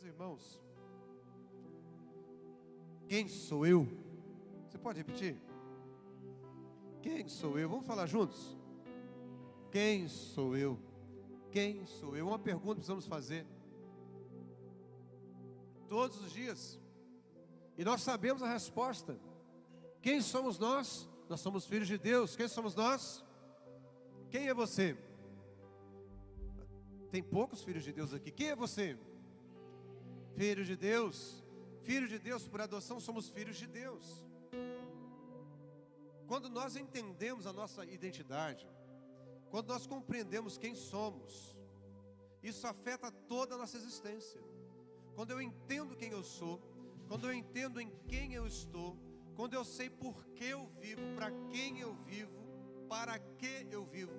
Meus irmãos, quem sou eu? Você pode repetir? Quem sou eu? Vamos falar juntos? Quem sou eu? Quem sou eu? Uma pergunta precisamos fazer todos os dias, e nós sabemos a resposta. Quem somos nós? Nós somos filhos de Deus. Quem somos nós? Quem é você? Tem poucos filhos de Deus aqui. Quem é você? Filho de Deus. Filho de Deus por adoção, somos filhos de Deus. Quando nós entendemos a nossa identidade, quando nós compreendemos quem somos, isso afeta toda a nossa existência. Quando eu entendo quem eu sou, quando eu entendo em quem eu estou, quando eu sei por que eu vivo, para quem eu vivo, para que eu vivo,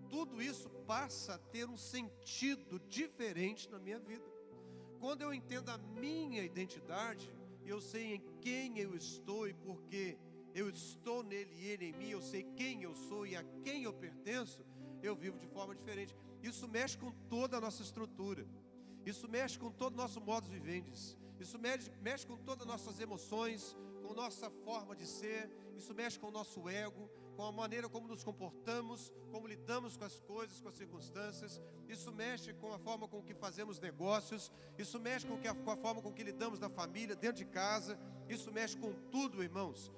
tudo isso passa a ter um sentido diferente na minha vida. Quando eu entendo a minha identidade, eu sei em quem eu estou e por que eu estou nele e ele em mim, eu sei quem eu sou e a quem eu pertenço, eu vivo de forma diferente. Isso mexe com toda a nossa estrutura. Isso mexe com todo o nosso modus vivendi. Isso mexe com todas as nossas emoções, com nossa forma de ser. Isso mexe com o nosso ego, com a maneira como nos comportamos, como lidamos com as coisas, com as circunstâncias. Isso mexe com a forma com que fazemos negócios. Isso mexe com a forma com que lidamos na família, dentro de casa. Isso mexe com tudo, irmãos.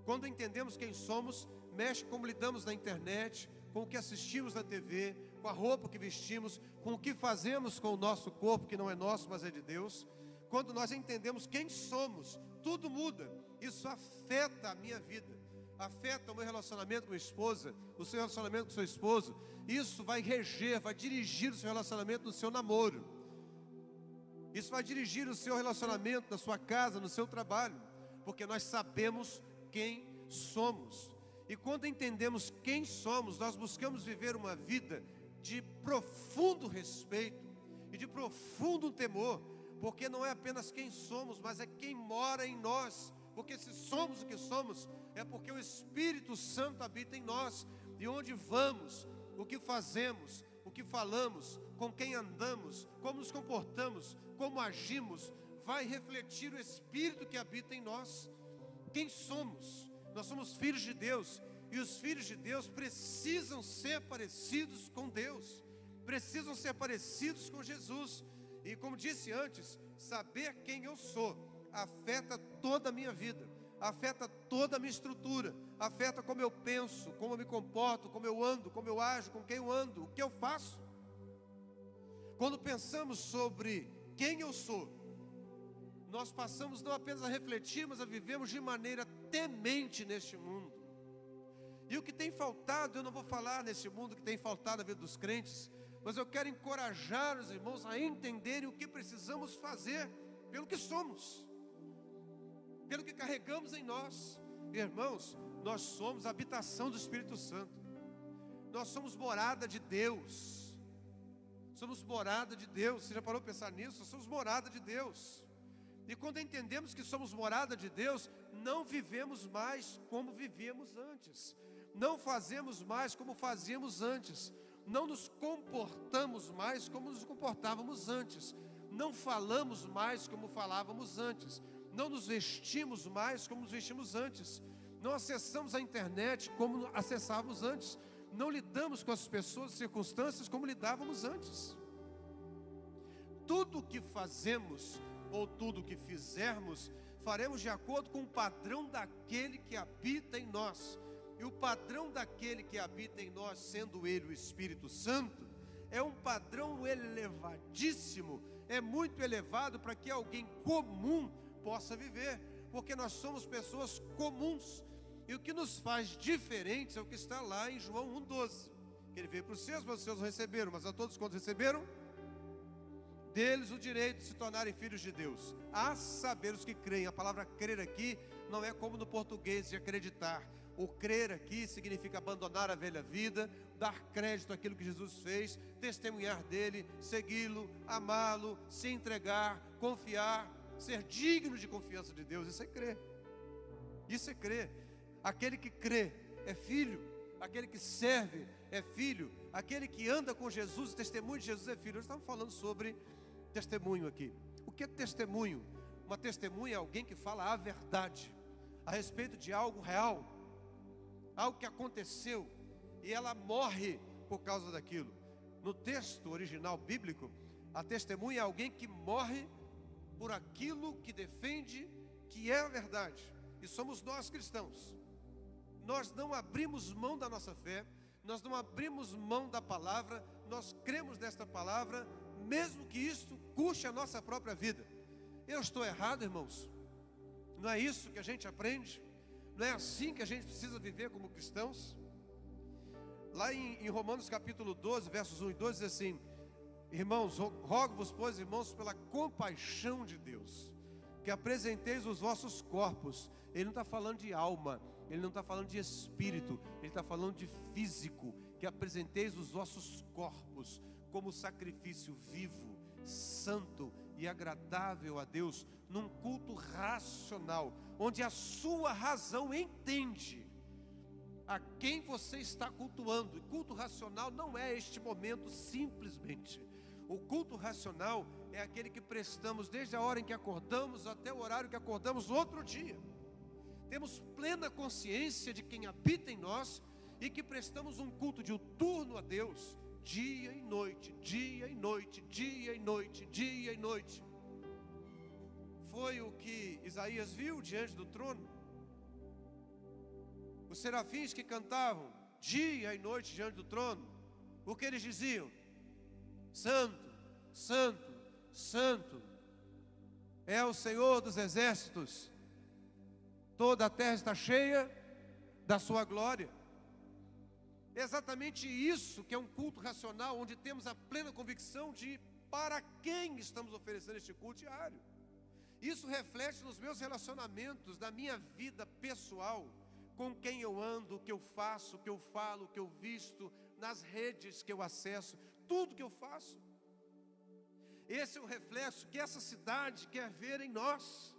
Quando entendemos quem somos, mexe com como lidamos na internet, com o que assistimos na TV, com a roupa que vestimos, com o que fazemos com o nosso corpo, que não é nosso, mas é de Deus. Quando nós entendemos quem somos, tudo muda. Isso afeta a minha vida, afeta o meu relacionamento com a minha esposa, o seu relacionamento com o seu esposo. Isso vai reger, vai dirigir o seu relacionamento no seu namoro. Isso vai dirigir o seu relacionamento na sua casa, no seu trabalho, porque nós sabemos quem somos. E quando entendemos quem somos, nós buscamos viver uma vida de profundo respeito e de profundo temor, porque não é apenas quem somos, mas é quem mora em nós. Porque se somos o que somos, é porque o Espírito Santo habita em nós. E onde vamos, o que fazemos, o que falamos, com quem andamos, como nos comportamos, como agimos, vai refletir o Espírito que habita em nós. Quem somos? Nós somos filhos de Deus, e os filhos de Deus precisam ser parecidos com Deus, precisam ser parecidos com Jesus. E como disse antes, saber quem eu sou afeta toda a minha vida, afeta toda a minha estrutura, afeta como eu penso, como eu me comporto, como eu ando, como eu ajo, com quem eu ando, o que eu faço. Quando pensamos sobre quem eu sou, nós passamos não apenas a refletir, mas a vivermos de maneira temente neste mundo. E o que tem faltado, eu não vou falar nesse mundo que tem faltado na vida dos crentes, mas eu quero encorajar os irmãos a entenderem o que precisamos fazer pelo que somos, pelo que carregamos em nós. Irmãos, nós somos a habitação do Espírito Santo. Nós somos morada de Deus. Somos morada de Deus. Você já parou para pensar nisso? Nós somos morada de Deus. E quando entendemos que somos morada de Deus, não vivemos mais como vivíamos antes. Não fazemos mais como fazíamos antes. Não nos comportamos mais como nos comportávamos antes. Não falamos mais como falávamos antes. Não nos vestimos mais como nos vestimos antes. Não acessamos a internet como acessávamos antes. Não lidamos com as pessoas e circunstâncias como lidávamos antes. Tudo o que fazemos ou tudo o que fizermos, faremos de acordo com o padrão daquele que habita em nós. E o padrão daquele que habita em nós, sendo ele o Espírito Santo, é um padrão elevadíssimo, é muito elevado para que alguém comum possa viver, porque nós somos pessoas comuns. E o que nos faz diferentes é o que está lá em João 1,12, que ele veio para os seus, mas os seus não receberam, mas a todos quantos receberam, deles o direito de se tornarem filhos de Deus, a saber os que creem. A palavra crer aqui não é como no português de acreditar. O crer aqui significa abandonar a velha vida, dar crédito àquilo que Jesus fez, testemunhar dele, segui-lo, amá-lo, se entregar, confiar, ser digno de confiança de Deus. Isso é crer. Isso é crer. Aquele que crê é filho, aquele que serve é filho, aquele que anda com Jesus, testemunho de Jesus é filho. Nós estamos falando sobre testemunho aqui. O que é testemunho? Uma testemunha é alguém que fala a verdade a respeito de algo real, algo que aconteceu, e ela morre por causa daquilo. No texto original bíblico, a testemunha é alguém que morre por aquilo que defende que é a verdade. E somos nós cristãos. Nós não abrimos mão da nossa fé, nós não abrimos mão da palavra, nós cremos nesta palavra, mesmo que isto custe a nossa própria vida. Eu estou errado, irmãos? Não é isso que a gente aprende? Não é assim que a gente precisa viver como cristãos? Lá em Romanos capítulo 12, versos 1 e 2, diz assim: irmãos, rogo-vos, pois, irmãos, pela compaixão de Deus, que apresenteis os vossos corpos. Ele não está falando de alma, ele não está falando de espírito, ele está falando de físico. Que apresenteis os vossos corpos como sacrifício vivo, santo e agradável a Deus, num culto racional, onde a sua razão entende a quem você está cultuando. E culto racional não é este momento simplesmente. O culto racional é aquele que prestamos desde a hora em que acordamos até o horário que acordamos no outro dia. Temos plena consciência de quem habita em nós e que prestamos um culto diuturno a Deus, dia e noite, dia e noite, dia e noite, dia e noite. Foi o que Isaías viu diante do trono. Os serafins que cantavam dia e noite diante do trono, o que eles diziam? Santo, santo, santo é o Senhor dos exércitos, toda a terra está cheia da sua glória. É exatamente isso que é um culto racional, onde temos a plena convicção de para quem estamos oferecendo este culto diário. Isso reflete nos meus relacionamentos, na minha vida pessoal, com quem eu ando, o que eu faço, o que eu falo, o que eu visto, nas redes que eu acesso, tudo que eu faço. Esse é o reflexo que essa cidade quer ver em nós,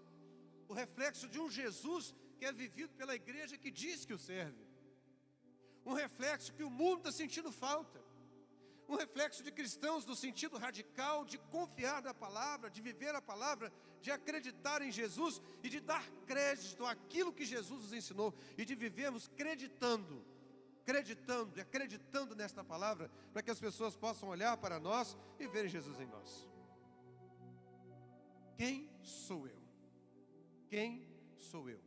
o reflexo de um Jesus que é vivido pela igreja que diz que o serve, um reflexo que o mundo está sentindo falta, um reflexo de cristãos no sentido radical de confiar na palavra, de viver a palavra, de acreditar em Jesus e de dar crédito àquilo que Jesus nos ensinou e de vivermos acreditando e acreditando nesta palavra, para que as pessoas possam olhar para nós e verem Jesus em nós. Quem sou eu? Quem sou eu?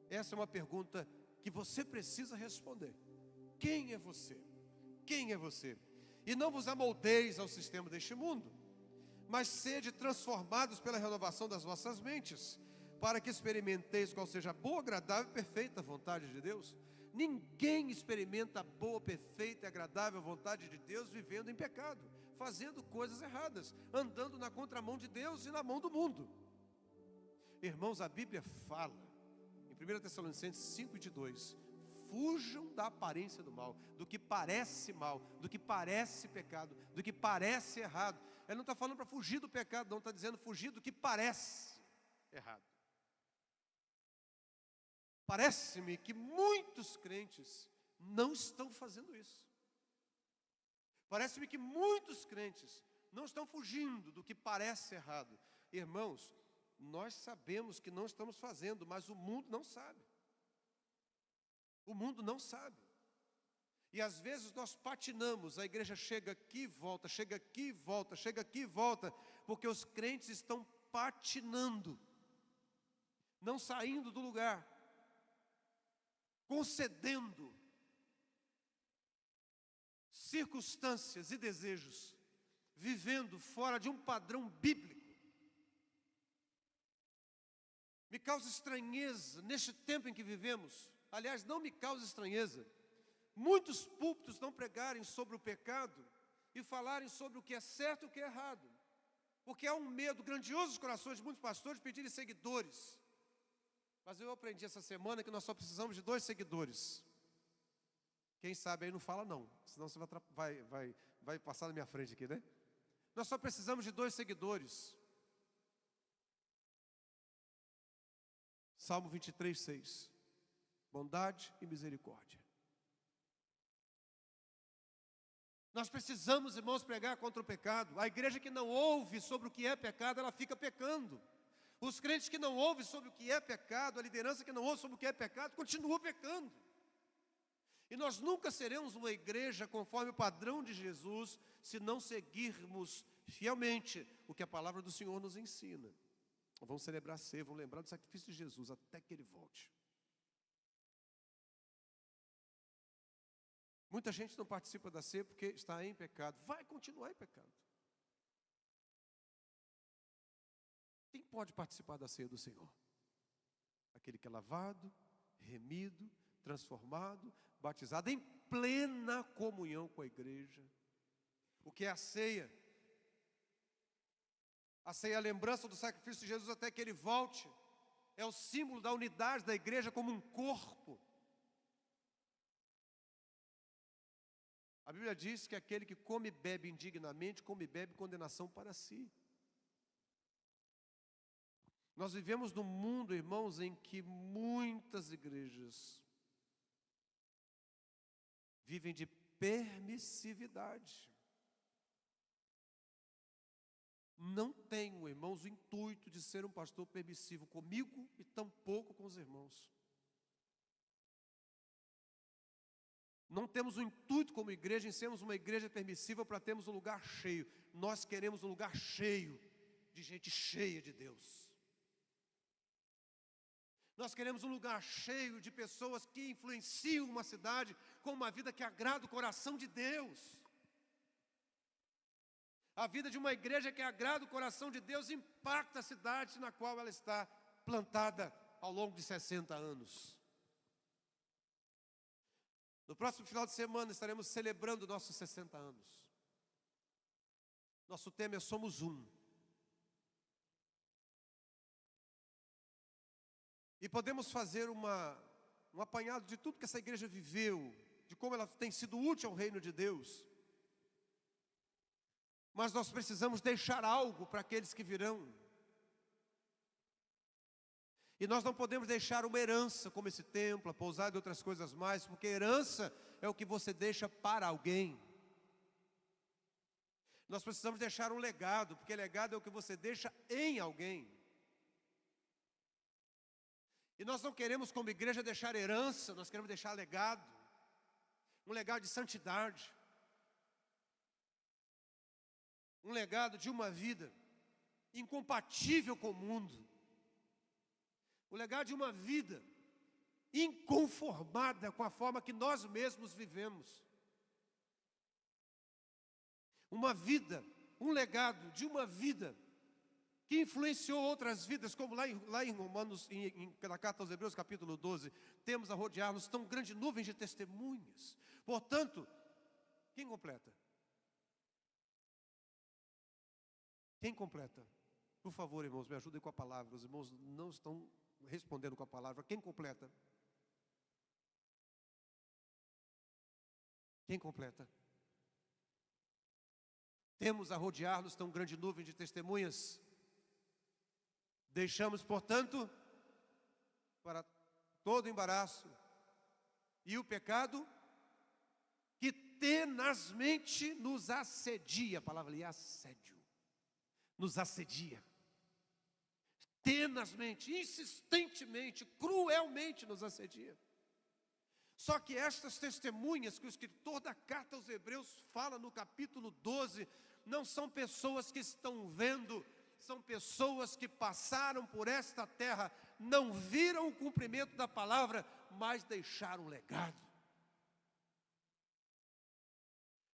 Essa é uma pergunta que você precisa responder. Quem é você? Quem é você? E não vos amoldeis ao sistema deste mundo, mas sede transformados pela renovação das vossas mentes, para que experimenteis qual seja a boa, agradável e perfeita vontade de Deus. Ninguém experimenta a boa, perfeita e agradável vontade de Deus vivendo em pecado, fazendo coisas erradas, andando na contramão de Deus e na mão do mundo. Irmãos, a Bíblia fala, em 1 Tessalonicenses 5:22, fujam da aparência do mal, do que parece mal, do que parece pecado, do que parece errado. Ele não está falando para fugir do pecado, não, está dizendo fugir do que parece errado. Parece-me que muitos crentes não estão fazendo isso. Parece-me que muitos crentes não estão fugindo do que parece errado. Irmãos, nós sabemos que não estamos fazendo, mas o mundo não sabe. O mundo não sabe. E às vezes nós patinamos, a igreja chega aqui e volta, chega aqui e volta, chega aqui e volta, porque os crentes estão patinando, não saindo do lugar, concedendo circunstâncias e desejos, vivendo fora de um padrão bíblico. Me causa estranheza neste tempo em que vivemos. Aliás, não me causa estranheza muitos púlpitos não pregarem sobre o pecado e falarem sobre o que é certo e o que é errado, porque há um medo grandioso nos corações de muitos pastores de pedirem seguidores. Mas eu aprendi essa semana que nós só precisamos de 2 seguidores. Quem sabe aí não fala não, senão você vai passar na minha frente aqui, né? Nós só precisamos de 2 seguidores. Salmo 23:6. Bondade e misericórdia Nós precisamos, irmãos, pregar contra o pecado. A igreja que não ouve sobre o que é pecado, ela fica pecando. Os crentes que não ouvem sobre o que é pecado, a liderança que não ouve sobre o que é pecado, continua pecando. E nós nunca seremos uma igreja conforme o padrão de Jesus, se não seguirmos fielmente o que a palavra do Senhor nos ensina. Vamos celebrar a ceia, vamos lembrar do sacrifício de Jesus até que Ele volte. Muita gente não participa da ceia porque está em pecado. Vai continuar em pecado. Quem pode participar da ceia do Senhor? Aquele que é lavado, remido, transformado, batizado em plena comunhão com a igreja. O que é a ceia? A ceia é a lembrança do sacrifício de Jesus até que Ele volte. É o símbolo da unidade da igreja como um corpo. A Bíblia diz que aquele que come e bebe indignamente, come e bebe condenação para si. Nós vivemos num mundo, irmãos, em que muitas igrejas vivem de permissividade. Não tenho, irmãos, o intuito de ser um pastor permissivo comigo e tampouco com os irmãos. Não temos o intuito como igreja em sermos uma igreja permissiva para termos um lugar cheio. Nós queremos um lugar cheio de gente cheia de Deus. Nós queremos um lugar cheio de pessoas que influenciam uma cidade com uma vida que agrada o coração de Deus. A vida de uma igreja que agrada o coração de Deus impacta a cidade na qual ela está plantada ao longo de 60 anos. No próximo final de semana estaremos celebrando nossos 60 anos. Nosso tema é Somos Um. E podemos fazer um apanhado de tudo que essa igreja viveu, de como ela tem sido útil ao reino de Deus. Mas nós precisamos deixar algo para aqueles que virão. E nós não podemos deixar uma herança como esse templo, a pousada e outras coisas mais, porque herança é o que você deixa para alguém. Nós precisamos deixar um legado, porque legado é o que você deixa em alguém. E nós não queremos como igreja deixar herança, nós queremos deixar legado. Um legado de santidade. Um legado de uma vida incompatível com o mundo. O legado de uma vida inconformada com a forma que nós mesmos vivemos. Uma vida, um legado de uma vida que influenciou outras vidas, como lá em Romanos, na carta aos Hebreus, capítulo 12, temos a rodear-nos tão grande nuvem de testemunhas. Portanto, quem completa? Quem completa? Por favor, irmãos, me ajudem com a palavra. Os irmãos não estão respondendo com a palavra. Quem completa? Quem completa? Temos a rodear-nos tão grande nuvem de testemunhas. Deixamos, portanto, para todo embaraço e o pecado que tenazmente nos assedia. A palavra ali é assédio. Nos assedia. Tenazmente, insistentemente, cruelmente nos assedia. Só que estas testemunhas que o escritor da carta aos Hebreus fala no capítulo 12, não são pessoas que estão vendo, são pessoas que passaram por esta terra, não viram o cumprimento da palavra, mas deixaram um legado.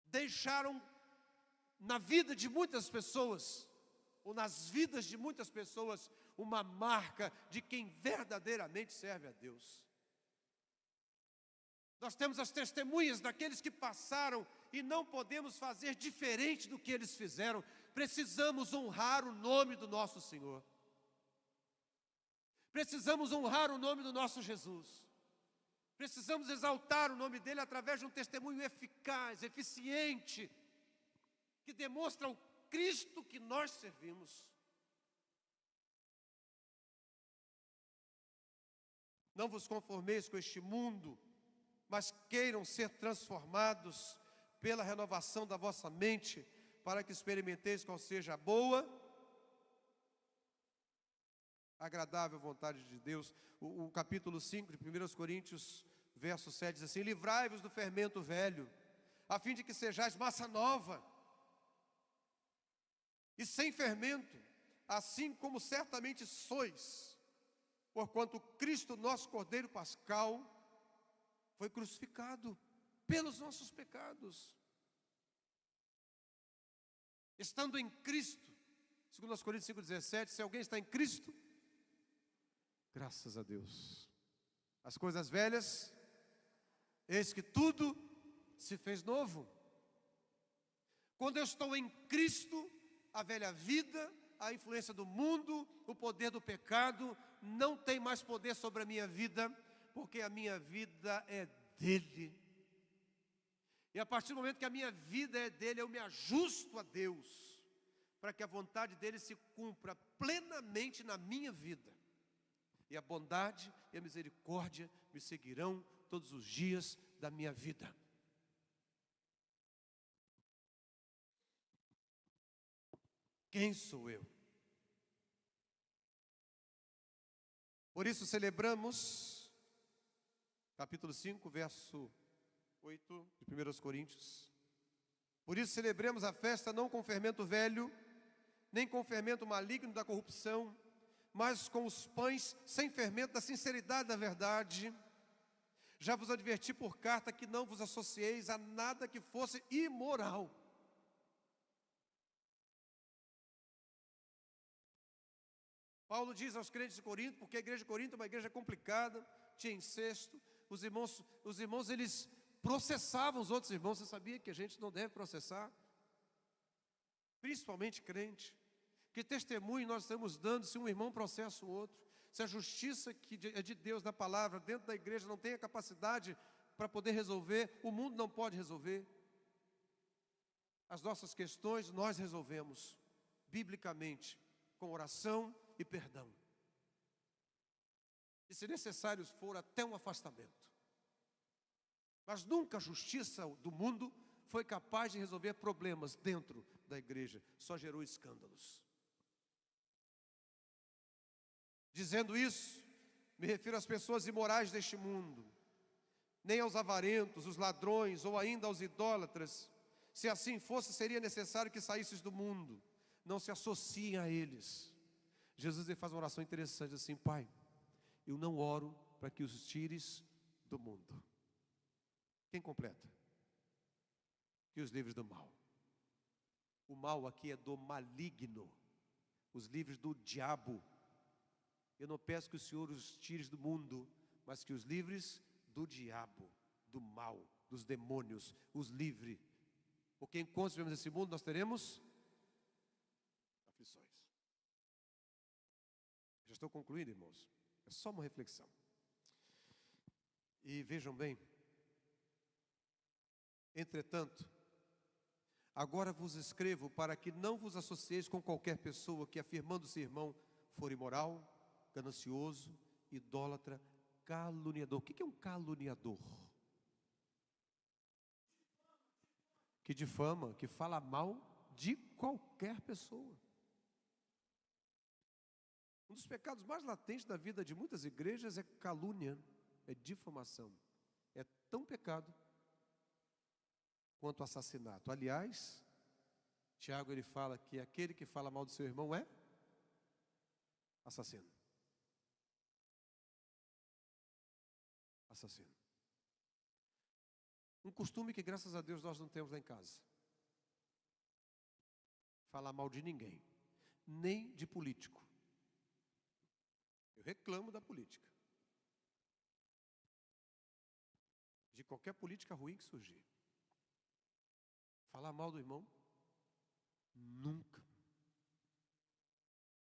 Deixaram na vida de muitas pessoas, ou nas vidas de muitas pessoas, uma marca de quem verdadeiramente serve a Deus. Nós temos as testemunhas daqueles que passaram e não podemos fazer diferente do que eles fizeram. Precisamos honrar o nome do nosso Senhor. Precisamos honrar o nome do nosso Jesus. Precisamos exaltar o nome dele através de um testemunho eficaz, eficiente, que demonstra o Cristo que nós servimos. Não vos conformeis com este mundo, mas queiram ser transformados pela renovação da vossa mente, para que experimenteis qual seja a boa, agradável vontade de Deus. O capítulo 5 de 1 Coríntios, verso 7, diz assim: livrai-vos do fermento velho, a fim de que sejais massa nova, e sem fermento, assim como certamente sois, porquanto Cristo, nosso Cordeiro Pascal, foi crucificado pelos nossos pecados. Estando em Cristo, segundo as Coríntios 5,17, se alguém está em Cristo, graças a Deus, as coisas velhas, eis que tudo se fez novo. Quando eu estou em Cristo, a velha vida, a influência do mundo, o poder do pecado, não tem mais poder sobre a minha vida, porque a minha vida é dele. E a partir do momento que a minha vida é dele, eu me ajusto a Deus, para que a vontade dele se cumpra plenamente na minha vida. E a bondade e a misericórdia me seguirão todos os dias da minha vida. Quem sou eu? Por isso celebramos, capítulo 5, verso 8 de 1 Coríntios. Por isso celebremos a festa não com fermento velho, nem com fermento maligno da corrupção, mas com os pães sem fermento da sinceridade da verdade. Já vos adverti por carta que não vos associeis a nada que fosse imoral. Paulo diz aos crentes de Corinto, porque a igreja de Corinto é uma igreja complicada, tinha incesto, os irmãos eles processavam os outros irmãos. Você sabia que a gente não deve processar? Principalmente crente. Que testemunho nós estamos dando se um irmão processa o outro? Se a justiça que é de Deus na palavra, dentro da igreja, não tem a capacidade para poder resolver, o mundo não pode resolver. As nossas questões nós resolvemos, biblicamente, com oração e perdão. E se necessário for, até um afastamento. Mas nunca a justiça do mundo foi capaz de resolver problemas dentro da igreja, só gerou escândalos. Dizendo isso, me refiro às pessoas imorais deste mundo, nem aos avarentos, os ladrões, ou ainda aos idólatras. Se assim fosse, seria necessário que saísseis do mundo. Não se associem a eles. Jesus faz uma oração interessante assim: Pai, eu não oro para que os tires do mundo. Quem completa? Que os livres do mal. O mal aqui é do maligno, os livres do diabo. Eu não peço que o Senhor os tire do mundo, mas que os livres do diabo, do mal, dos demônios, os livre. Porque enquanto estivermos nesse mundo, nós teremos aflições. Já estou concluindo, irmãos. É só uma reflexão. E vejam bem, entretanto, agora vos escrevo para que não vos associeis com qualquer pessoa que, afirmando-se irmão, for imoral, ganancioso, idólatra, caluniador. O que é um caluniador? Que difama, que fala mal de qualquer pessoa. Um dos pecados mais latentes da vida de muitas igrejas é calúnia, é difamação. É tão pecado quanto assassinato. Aliás, Tiago ele fala que aquele que fala mal do seu irmão é assassino. Assassino. Um costume que, graças a Deus, nós não temos lá em casa. Falar mal de ninguém, nem de político. Eu reclamo da política. De qualquer política ruim que surgir. Falar mal do irmão? Nunca.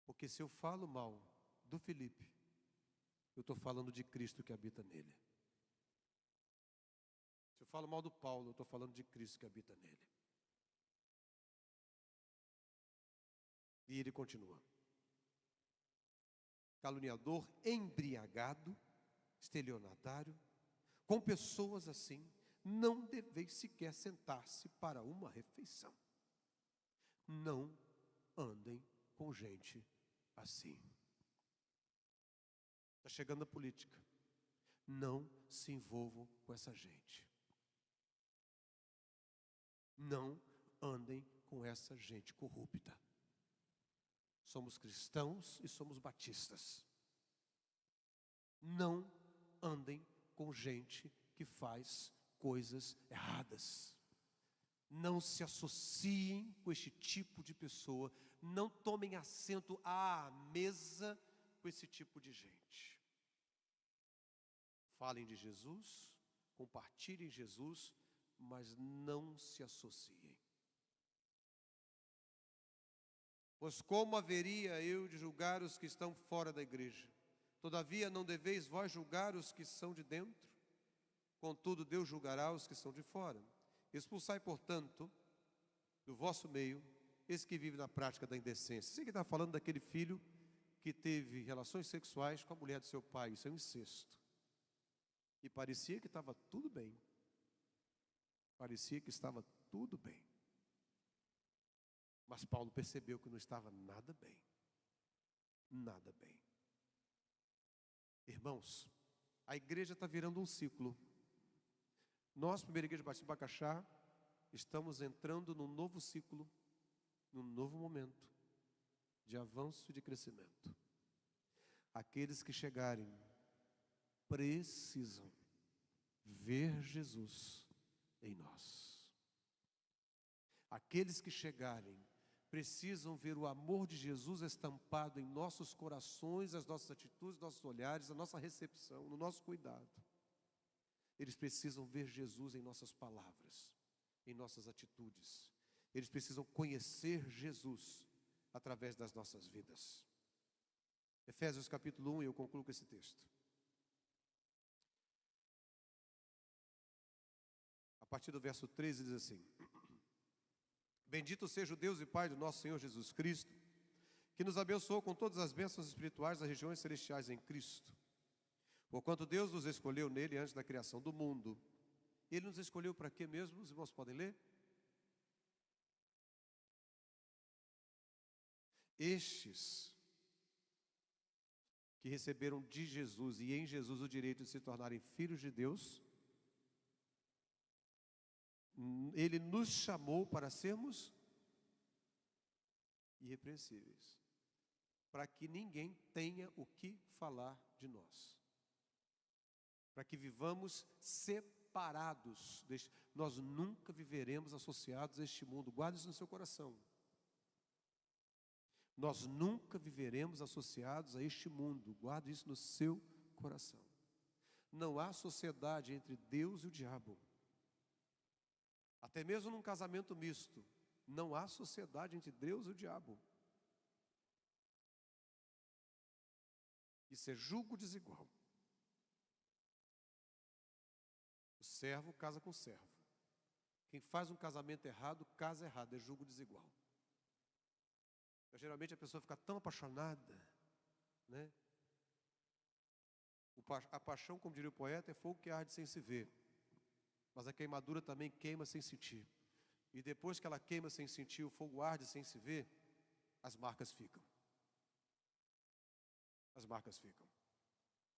Porque se eu falo mal do Felipe, eu estou falando de Cristo que habita nele. Se eu falo mal do Paulo, eu estou falando de Cristo que habita nele. E ele continua: caluniador, embriagado, estelionatário, com pessoas assim, não deveis sequer sentar-se para uma refeição. Não andem com gente assim. Está chegando a política. Não se envolvam com essa gente. Não andem com essa gente corrupta. Somos cristãos e somos batistas. Não andem com gente que faz coisas erradas. Não se associem com este tipo de pessoa. Não tomem assento à mesa com esse tipo de gente. Falem de Jesus, compartilhem Jesus, mas não se associem. Pois como haveria eu de julgar os que estão fora da igreja? Todavia não deveis vós julgar os que são de dentro? Contudo, Deus julgará os que são de fora. Expulsai, portanto, do vosso meio esse que vive na prática da indecência. Você que está falando daquele filho que teve relações sexuais com a mulher do seu pai. Isso é um incesto. E parecia que estava tudo bem. Parecia que estava tudo bem. Mas Paulo percebeu que não estava nada bem. Nada bem. Irmãos, a igreja está virando um ciclo. Nós, Primeira Igreja Batista Bacaxá, estamos entrando num novo ciclo, num novo momento de avanço e de crescimento. Aqueles que chegarem precisam ver Jesus em nós. Aqueles que chegarem precisam ver o amor de Jesus estampado em nossos corações, as nossas atitudes, nossos olhares, a nossa recepção, no nosso cuidado. Eles precisam ver Jesus em nossas palavras, em nossas atitudes. Eles precisam conhecer Jesus através das nossas vidas. Efésios capítulo 1, e eu concluo com esse texto. A partir do verso 13 diz assim: Bendito seja o Deus e Pai do nosso Senhor Jesus Cristo, que nos abençoou com todas as bênçãos espirituais das regiões celestiais em Cristo. Porquanto Deus nos escolheu nele antes da criação do mundo. Ele nos escolheu para quê mesmo? Os irmãos podem ler? Estes que receberam de Jesus e em Jesus o direito de se tornarem filhos de Deus, Ele nos chamou para sermos irrepreensíveis, para que ninguém tenha o que falar de nós, para que vivamos separados nós nunca viveremos associados a este mundo. Guarde isso no seu coração. Nós nunca viveremos associados a este mundo. Guarde isso no seu coração. Não há sociedade entre Deus e o diabo. Até mesmo num casamento misto, não há sociedade entre Deus e o diabo. Isso é julgo desigual. O servo casa com o servo. Quem faz um casamento errado, casa errado, é julgo desigual. Então, geralmente a pessoa fica tão apaixonada, né? A paixão, como diria o poeta, é fogo que arde sem se ver. Mas a queimadura também queima sem sentir. E depois que ela queima sem sentir, o fogo arde sem se ver, as marcas ficam. As marcas ficam.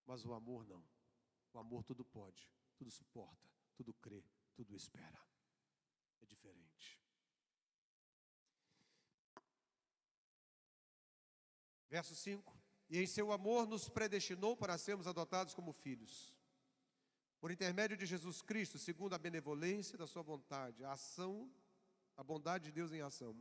Mas o amor não. O amor tudo pode, tudo suporta, tudo crê, tudo espera. É diferente. Verso 5. E em seu amor nos predestinou para sermos adotados como filhos, por intermédio de Jesus Cristo, segundo a benevolência da sua vontade, a bondade de Deus em ação,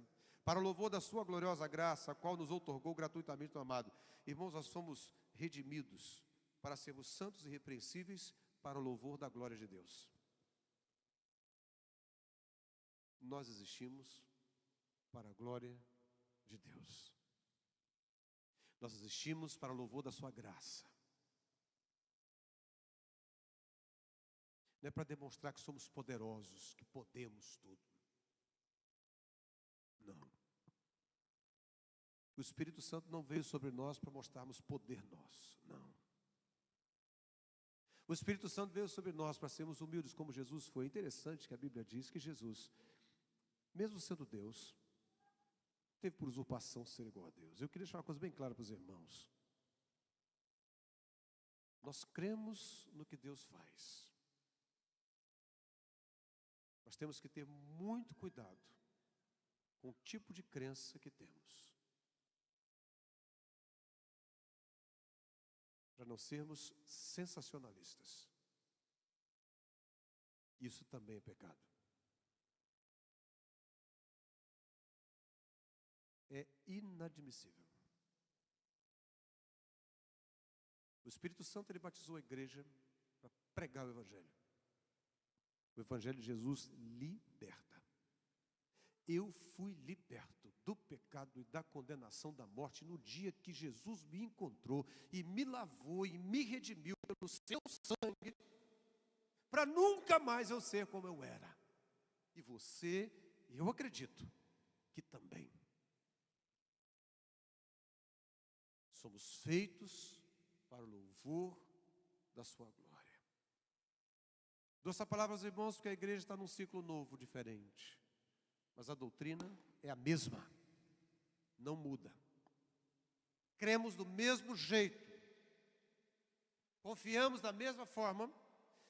para o louvor da sua gloriosa graça, a qual nos outorgou gratuitamente no amado. Irmãos, nós somos redimidos para sermos santos e irrepreensíveis para o louvor da glória de Deus. Nós existimos para a glória de Deus. Nós existimos para o louvor da sua graça. Não é para demonstrar que somos poderosos, que podemos tudo. Não. O Espírito Santo não veio sobre nós para mostrarmos poder nosso. Não. O Espírito Santo veio sobre nós para sermos humildes como Jesus foi. É interessante que a Bíblia diz que Jesus, mesmo sendo Deus, teve por usurpação ser igual a Deus. Eu queria deixar uma coisa bem clara para os irmãos. Nós cremos no que Deus faz. Nós temos que ter muito cuidado com o tipo de crença que temos, para não sermos sensacionalistas. Isso também é pecado. É inadmissível. O Espírito Santo, ele batizou a igreja para pregar o Evangelho. O Evangelho de Jesus liberta. Eu fui liberto do pecado e da condenação da morte no dia que Jesus me encontrou e me lavou e me redimiu pelo seu sangue, para nunca mais eu ser como eu era. E você, eu acredito, que também. Somos feitos para o louvor da sua glória. Dou essa palavra aos irmãos porque a igreja está num ciclo novo, diferente. Mas a doutrina é a mesma, não muda. Cremos do mesmo jeito, confiamos da mesma forma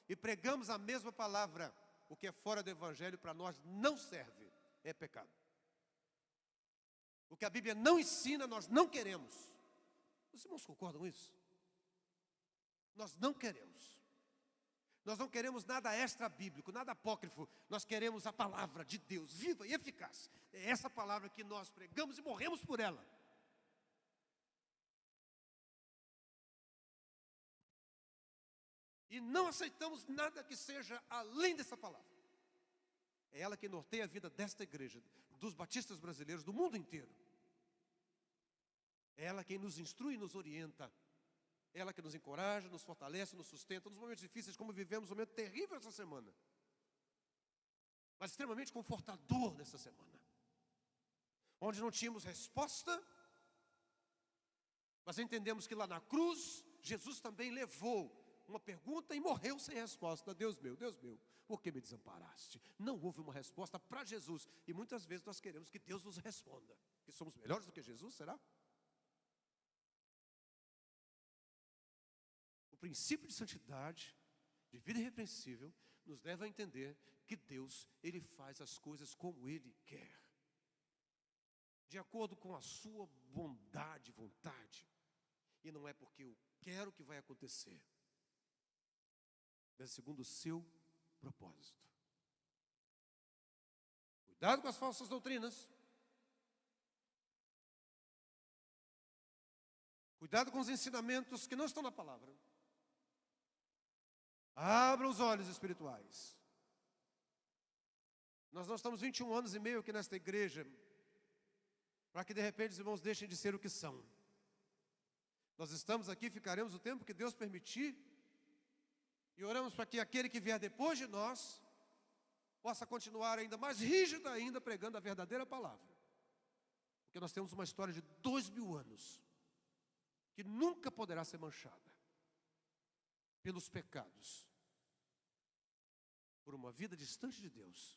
e pregamos a mesma palavra. O que é fora do Evangelho para nós não serve, é pecado. O que a Bíblia não ensina, nós não queremos. Os irmãos concordam com isso? Nós não queremos. Nós não queremos nada extra-bíblico, nada apócrifo. Nós queremos a palavra de Deus, viva e eficaz. É essa palavra que nós pregamos e morremos por ela. E não aceitamos nada que seja além dessa palavra. É ela que norteia a vida desta igreja, dos batistas brasileiros, do mundo inteiro. É ela quem nos instrui e nos orienta. É ela que nos encoraja, nos fortalece, nos sustenta. Nos momentos difíceis, como vivemos um momento terrível essa semana, mas extremamente confortador nessa semana, onde não tínhamos resposta, mas entendemos que lá na cruz, Jesus também levou uma pergunta e morreu sem resposta. Deus meu, por que me desamparaste? Não houve uma resposta para Jesus. E muitas vezes nós queremos que Deus nos responda. Que somos melhores do que Jesus, será? O princípio de santidade, de vida irrepreensível, nos leva a entender que Deus, Ele faz as coisas como Ele quer, de acordo com a sua bondade, vontade. E não é porque eu quero que vai acontecer, mas segundo o seu propósito. Cuidado com as falsas doutrinas. Cuidado com os ensinamentos que não estão na palavra. Abra os olhos espirituais. Nós não estamos 21 anos e meio aqui nesta igreja para que de repente os irmãos deixem de ser o que são. Nós estamos aqui, ficaremos o tempo que Deus permitir, e oramos para que aquele que vier depois de nós possa continuar ainda mais rígido ainda, pregando a verdadeira palavra. Porque nós temos uma história de 2000 anos que nunca poderá ser manchada pelos pecados, por uma vida distante de Deus.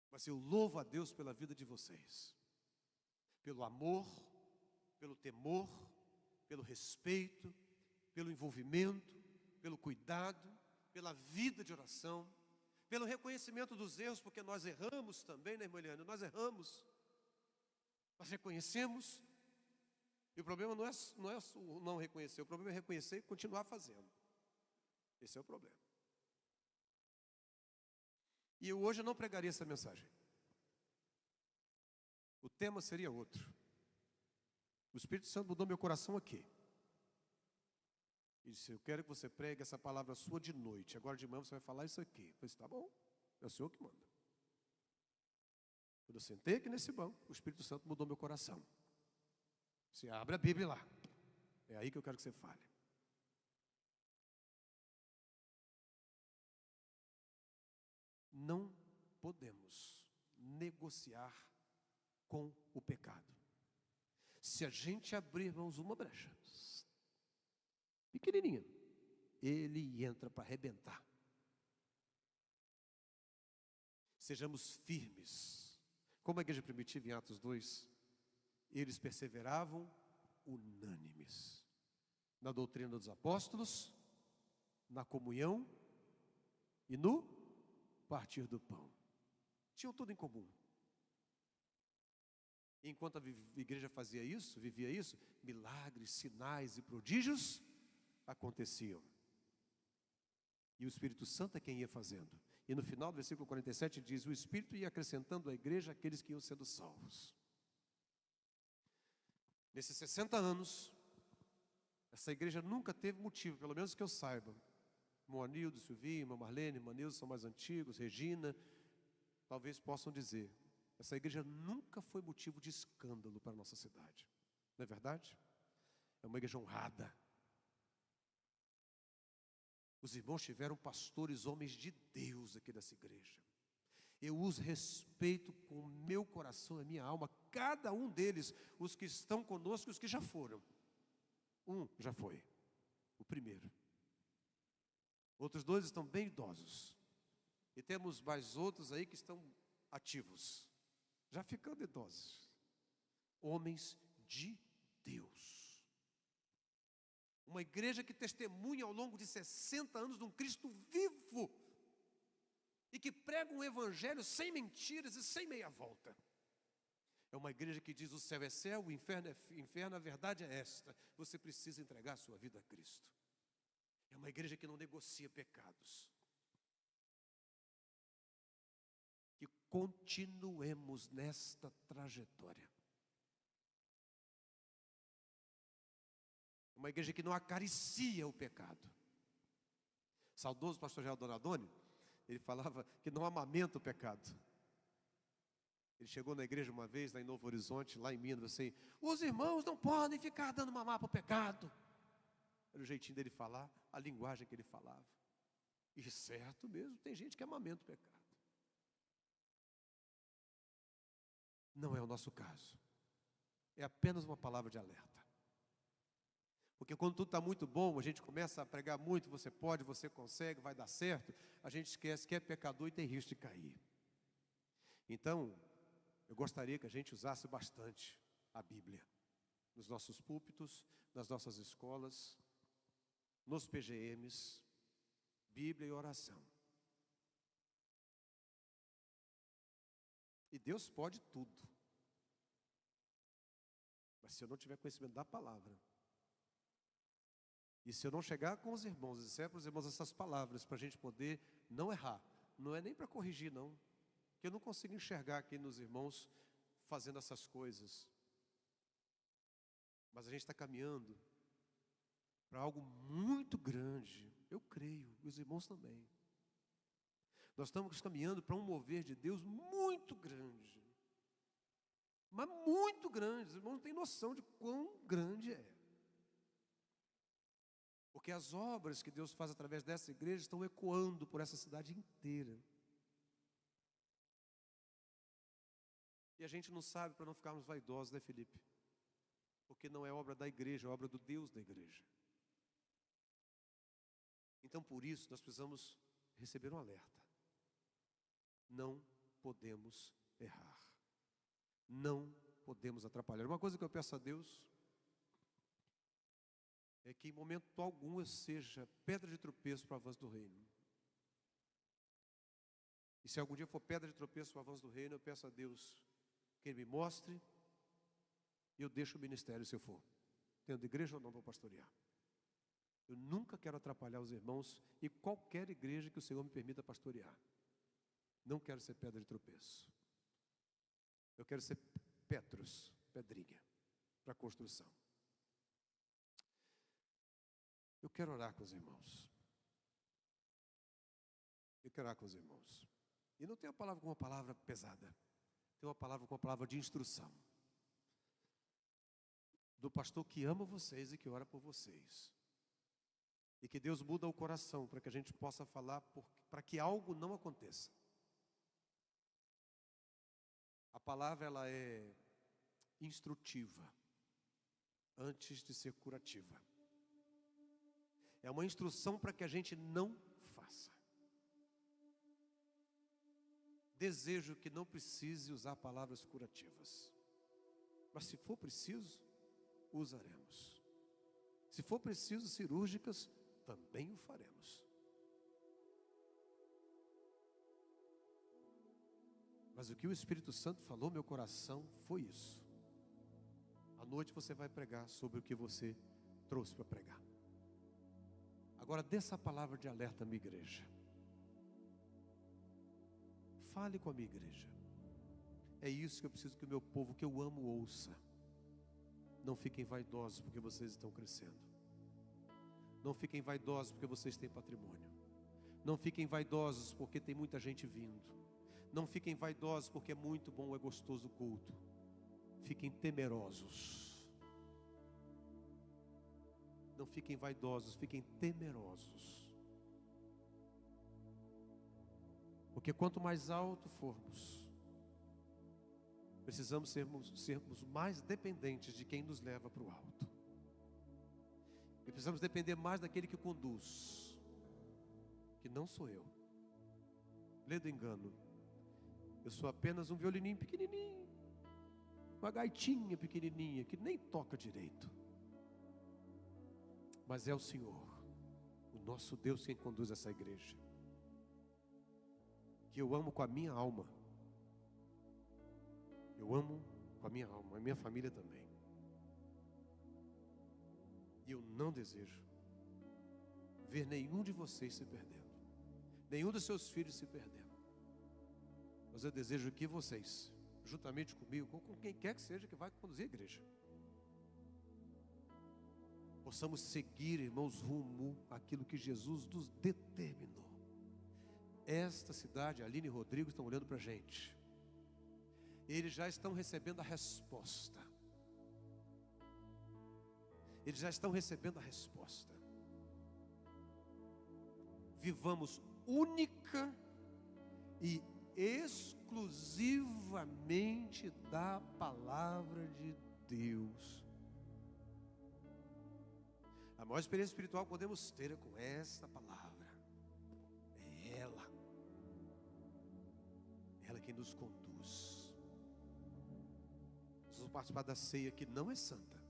Mas eu louvo a Deus pela vida de vocês, pelo amor, pelo temor, pelo respeito, pelo envolvimento, pelo cuidado, pela vida de oração, pelo reconhecimento dos erros, porque nós erramos também, né, irmã Eliane? Nós erramos, nós reconhecemos, e o problema não é o não reconhecer, o problema é reconhecer e continuar fazendo. Esse é o problema. E eu hoje não pregaria essa mensagem. O tema seria outro. O Espírito Santo mudou meu coração aqui. E disse: eu quero que você pregue essa palavra sua de noite. Agora de manhã você vai falar isso aqui. Eu falei: tá bom, é o Senhor que manda. Quando eu sentei aqui nesse banco, o Espírito Santo mudou meu coração. Você abre a Bíblia lá. É aí que eu quero que você fale. Não podemos negociar com o pecado. Se a gente abrir, irmãos, uma brecha pequenininha, ele entra para arrebentar. Sejamos firmes. Como a igreja primitiva em Atos 2, eles perseveravam unânimes na doutrina dos apóstolos, na comunhão e no partir do pão. Tinham tudo em comum. E enquanto a igreja fazia isso, vivia isso, milagres, sinais e prodígios aconteciam. E o Espírito Santo é quem ia fazendo. E no final do versículo 47 diz: o Espírito ia acrescentando à igreja aqueles que iam sendo salvos. Nesses 60 anos, essa igreja nunca teve motivo, pelo menos que eu saiba. Irmão Anildo, Silvinho, irmã Marlene, irmã Nilson são mais antigos, Regina, talvez possam dizer: essa igreja nunca foi motivo de escândalo para a nossa cidade. Não é verdade? É uma igreja honrada. Os irmãos tiveram pastores, homens de Deus aqui dessa igreja. Eu os respeito com o meu coração e a minha alma, cada um deles, os que estão conosco e os que já foram. Um já foi, o primeiro. Outros dois estão bem idosos. E temos mais outros aí que estão ativos, já ficando idosos. Homens de Deus. Uma igreja que testemunha ao longo de 60 anos de um Cristo vivo. E que prega um evangelho sem mentiras e sem meia volta. É uma igreja que diz: o céu é céu, o inferno é inferno, a verdade é esta. Você precisa entregar a sua vida a Cristo. É uma igreja que não negocia pecados. Que continuemos nesta trajetória. Uma igreja que não acaricia o pecado. Saudoso pastor Geraldo Donadoni, ele falava que não amamenta o pecado. Ele chegou na igreja uma vez, lá em Novo Horizonte, lá em Minas, assim: os irmãos não podem ficar dando mamar para o pecado. Era o jeitinho dele falar, a linguagem que ele falava. E certo mesmo, tem gente que amamenta o pecado. Não é o nosso caso. É apenas uma palavra de alerta. Porque quando tudo está muito bom, a gente começa a pregar muito: você pode, você consegue, vai dar certo. A gente esquece que é pecador e tem risco de cair. Então, eu gostaria que a gente usasse bastante a Bíblia. Nos nossos púlpitos, nas nossas escolas, nos PGMs, Bíblia e oração. E Deus pode tudo. Mas se eu não tiver conhecimento da palavra, e se eu não chegar com os irmãos e disser para os irmãos essas palavras, para a gente poder não errar, não é nem para corrigir não, porque eu não consigo enxergar aqui nos irmãos fazendo essas coisas. Mas a gente está caminhando para algo muito grande, eu creio, e os irmãos também. Nós estamos caminhando para um mover de Deus muito grande, mas muito grande. Os irmãos não têm noção de quão grande é. Porque as obras que Deus faz através dessa igreja estão ecoando por essa cidade inteira. E a gente não sabe para não ficarmos vaidosos, né, Felipe? Porque não é obra da igreja, é obra do Deus da igreja. Então, por isso, nós precisamos receber um alerta. Não podemos errar. Não podemos atrapalhar. Uma coisa que eu peço a Deus é que em momento algum eu seja pedra de tropeço para o avanço do reino. E se algum dia for pedra de tropeço para o avanço do reino, eu peço a Deus que Ele me mostre, e eu deixo o ministério se eu for, tendo igreja ou não para pastorear. Eu nunca quero atrapalhar os irmãos e qualquer igreja que o Senhor me permita pastorear. Não quero ser pedra de tropeço. Eu quero ser Petros, pedrinha, para a construção. Eu quero orar com os irmãos. Eu quero orar com os irmãos. E não tem a palavra com uma palavra pesada. Tem uma palavra com uma palavra de instrução. Do pastor que ama vocês e que ora por vocês. E que Deus muda o coração para que a gente possa falar para que algo não aconteça. A palavra ela é instrutiva antes de ser curativa. É uma instrução para que a gente não faça. Desejo que não precise usar palavras curativas, mas se for preciso, usaremos. Se for preciso cirúrgicas, também o faremos. Mas o que o Espírito Santo falou no meu coração foi isso. À noite você vai pregar sobre o que você trouxe para pregar. Agora dê essa palavra de alerta à minha igreja. Fale com a minha igreja. É isso que eu preciso que o meu povo, que eu amo, ouça. Não fiquem vaidosos porque vocês estão crescendo. Não fiquem vaidosos porque vocês têm patrimônio. Não fiquem vaidosos porque tem muita gente vindo. Não fiquem vaidosos porque é muito bom, é gostoso o culto. Fiquem temerosos. Não fiquem vaidosos, fiquem temerosos. Porque quanto mais alto formos, precisamos sermos mais dependentes de quem nos leva para o alto. E precisamos depender mais daquele que conduz, que não sou eu. Lê do engano. Eu sou apenas um violininho pequenininho, uma gaitinha pequenininha, que nem toca direito. Mas é o Senhor, o nosso Deus, quem conduz essa igreja. Que eu amo com a minha alma. Eu amo com a minha alma, a minha família também. E eu não desejo ver nenhum de vocês se perdendo, nenhum dos seus filhos se perdendo. Mas eu desejo que vocês, juntamente comigo, com quem quer que seja que vai conduzir a igreja, possamos seguir, irmãos, rumo àquilo que Jesus nos determinou. Esta cidade, Aline e Rodrigo estão olhando para a gente. Eles já estão recebendo a resposta. Eles já estão recebendo a resposta. Vivamos única e exclusivamente da palavra de Deus. A maior experiência espiritual que podemos ter é com essa palavra. É ela. Ela é quem nos conduz. Nós vamos participar da ceia que não é santa.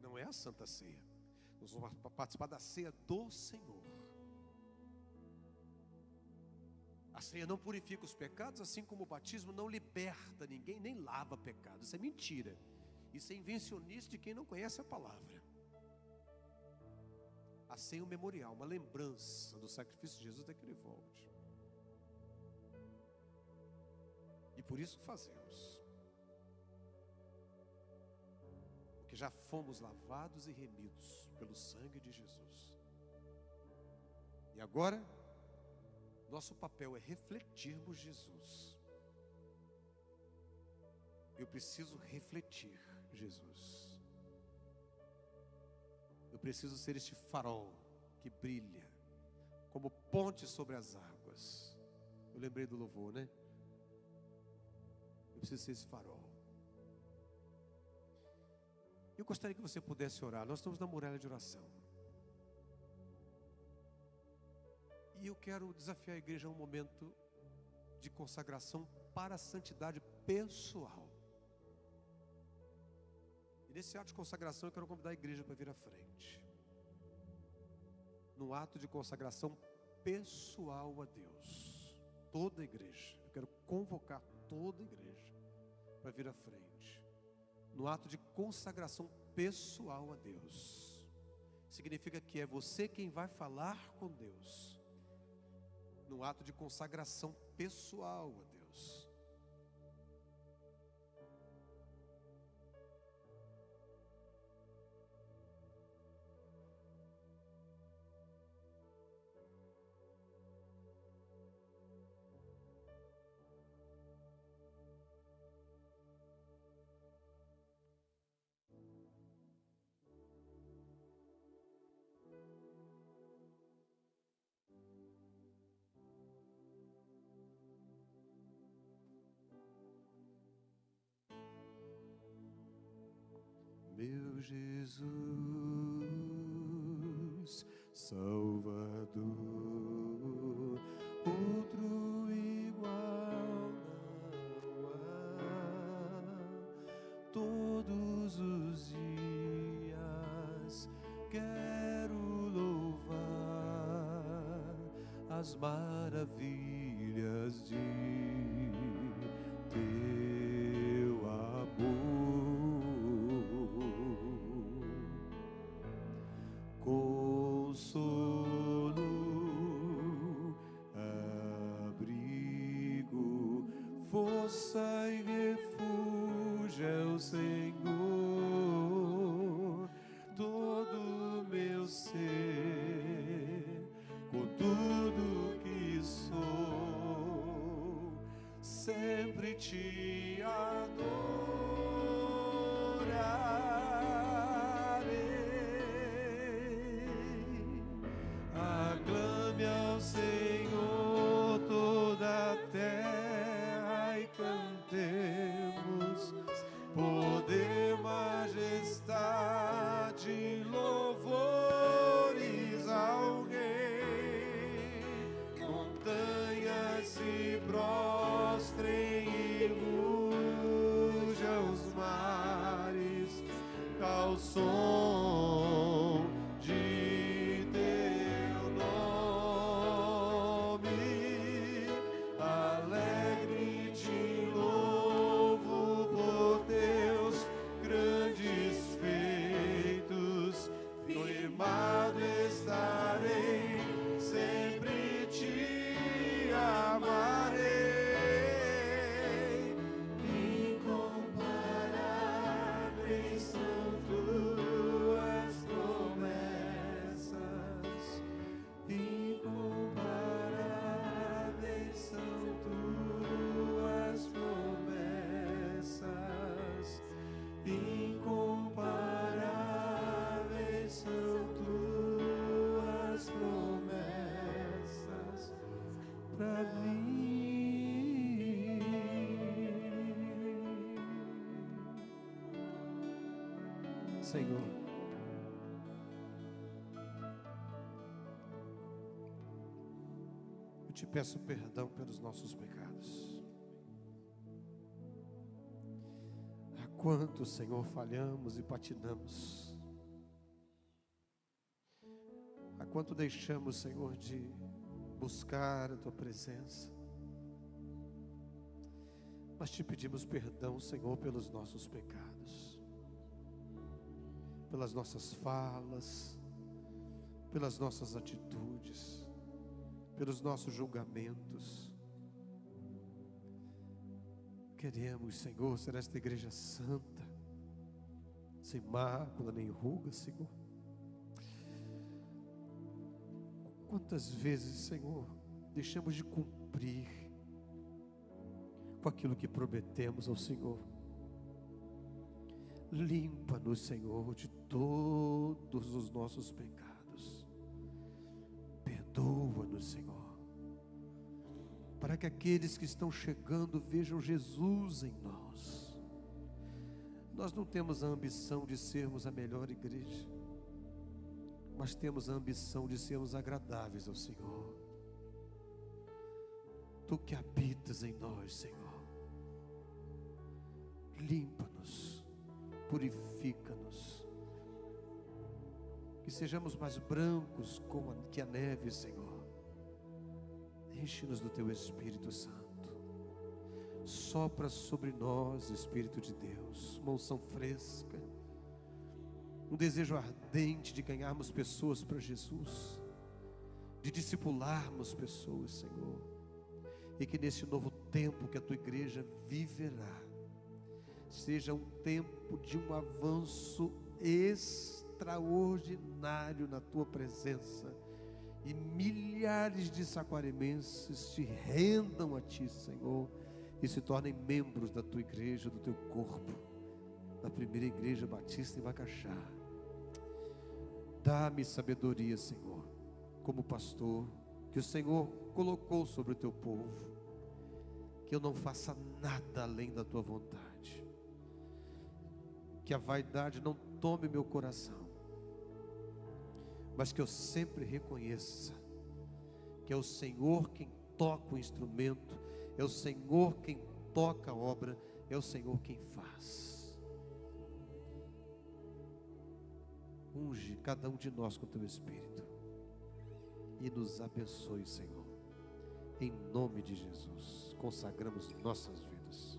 Não é a Santa Ceia. Nós vamos participar da ceia do Senhor. A ceia não purifica os pecados, assim como o batismo não liberta ninguém, nem lava pecados. Isso é mentira. Isso é invencionice de quem não conhece a palavra. A ceia é um memorial, uma lembrança do sacrifício de Jesus até que Ele volte. E por isso fazemos. Porque já fomos lavados e remidos pelo sangue de Jesus. E agora, nosso papel é refletirmos Jesus. Eu preciso refletir Jesus. Eu preciso ser este farol que brilha como ponte sobre as águas. Eu lembrei do louvor, né? Eu preciso ser esse farol. Eu gostaria que você pudesse orar. Nós estamos na muralha de oração. E eu quero desafiar a igreja a um momento de consagração para a santidade pessoal. E nesse ato de consagração eu quero convidar a igreja para vir à frente. Num ato de consagração pessoal a Deus. Toda a igreja. Eu quero convocar toda a igreja para vir à frente. No ato de consagração pessoal a Deus. Significa que é você quem vai falar com Deus. No ato de consagração pessoal a Deus. Meu Jesus, Salvador, outro igual não há. Todos os dias quero louvar as maravilhas de teu amor, consolo, abrigo, força e refúgio é o Senhor, todo meu ser, com tudo que sou, sempre te adorarei. Aclame ao Senhor toda a terra e cantemos poder, majestade, louvores ao Rei. Montanhas se prostrem e rujam os mares ao som de teu nome. Alegre te louvo por teus grandes feitos, firmado estarei, sempre te amarei. Incomparáveis são tuas promessas, incomparáveis são tuas promessas, incomparáveis são tuas promessas pra mim. Senhor, eu te peço perdão pelos nossos pecados. Há quanto, Senhor, falhamos e patinamos. Há quanto deixamos, Senhor, de buscar a Tua presença. Nós te pedimos perdão, Senhor, pelos nossos pecados, pelas nossas falas, pelas nossas atitudes, pelos nossos julgamentos. Queremos, Senhor, ser esta igreja santa, sem mácula nem ruga, Senhor. Quantas vezes, Senhor, deixamos de cumprir com aquilo que prometemos ao Senhor. Limpa-nos, Senhor, de todos os nossos pecados. Perdoa-nos, Senhor, para que aqueles que estão chegando vejam Jesus em nós. Nós não temos a ambição de sermos a melhor igreja, mas temos a ambição de sermos agradáveis ao Senhor. Tu que habitas em nós, Senhor, limpa-nos, purifica-nos, que sejamos mais brancos como que a neve, Senhor. Enche-nos do Teu Espírito Santo, sopra sobre nós, Espírito de Deus, uma unção fresca, um desejo ardente de ganharmos pessoas para Jesus, de discipularmos pessoas, Senhor, e que nesse novo tempo que a Tua igreja viverá, seja um tempo de um avanço extraordinário na Tua presença, e milhares de saquarimenses se rendam a Ti, Senhor, e se tornem membros da Tua igreja, do Teu corpo, da primeira igreja batista em Macaxá. Dá-me sabedoria, Senhor, como pastor, que o Senhor colocou sobre o Teu povo, que eu não faça nada além da Tua vontade, que a vaidade não tome meu coração, mas que eu sempre reconheça que é o Senhor quem toca o instrumento, é o Senhor quem toca a obra, é o Senhor quem faz. Unge cada um de nós com o teu Espírito e nos abençoe, Senhor. Em nome de Jesus, consagramos nossas vidas.